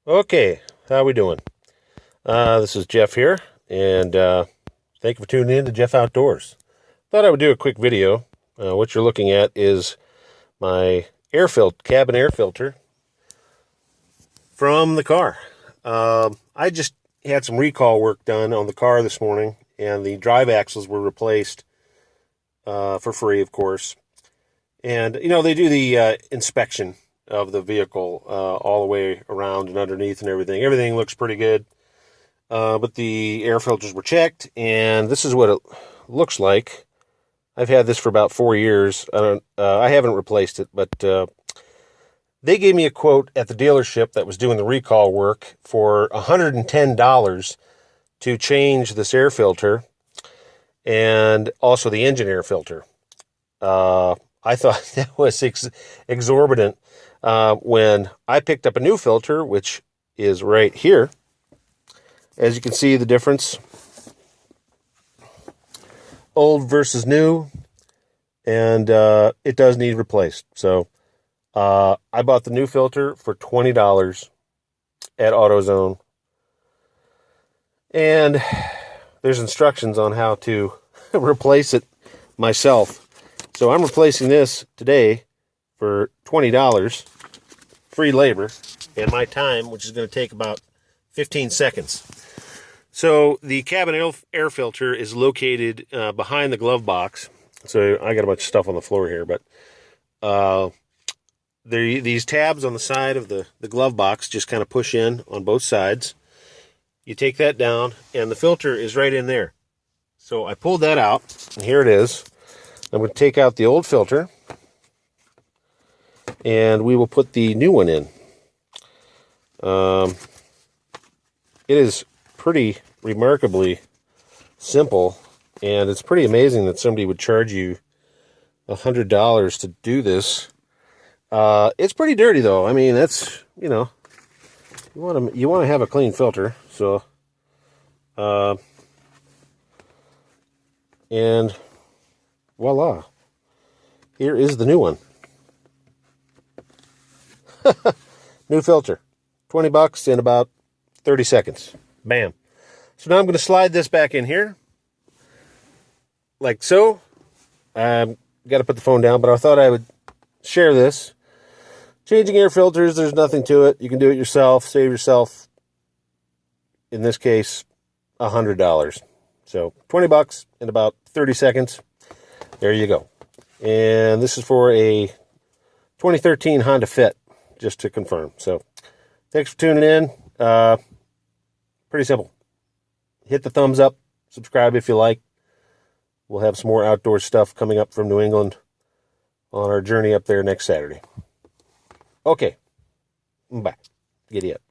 Okay, how we doing? This is Jeff here, and thank you for tuning in to Jeff Outdoors. Thought I would do a quick video. What you're looking at is my cabin air filter from the car. I just had some recall work done on the car this morning, and the drive axles were replaced for free, of course. And, they do the inspection of the vehicle all the way around and underneath and everything. Everything looks pretty good. But the air filters were checked, and this is what it looks like. I've had this for about 4 years. I haven't replaced it, but they gave me a quote at the dealership that was doing the recall work for $110 to change this air filter and also the engine air filter. I thought that was exorbitant when I picked up a new filter, which is right here. As you can see, the difference, old versus new, and it does need replaced. So I bought the new filter for $20 at AutoZone, and there's instructions on how to replace it myself. So I'm replacing this today for $20, free labor, and my time, which is going to take about 15 seconds. So the cabin air filter is located behind the glove box. So I got a bunch of stuff on the floor here, but these tabs on the side of the glove box just kind of push in on both sides. You take that down, and the filter is right in there. So I pulled that out, and here it is. I'm going to take out the old filter, and we will put the new one in. It is pretty remarkably simple, and it's pretty amazing that somebody would charge you $100 to do this. It's pretty dirty, though. I mean, that's, you want to have a clean filter. So, and voila, here is the new one. New filter, $20 in about 30 seconds. Bam. So now I'm going to slide this back in here, like so. Got to put the phone down, but I thought I would share this. Changing air filters, there's nothing to it. You can do it yourself, save yourself, in this case, $100. So $20 in about 30 seconds. There you go. And this is for a 2013 Honda Fit, just to confirm. So thanks for tuning in. Pretty simple. Hit the thumbs up, subscribe if you like. We'll have some more outdoor stuff coming up from New England on our journey up there next Saturday. Okay, bye. Giddy up.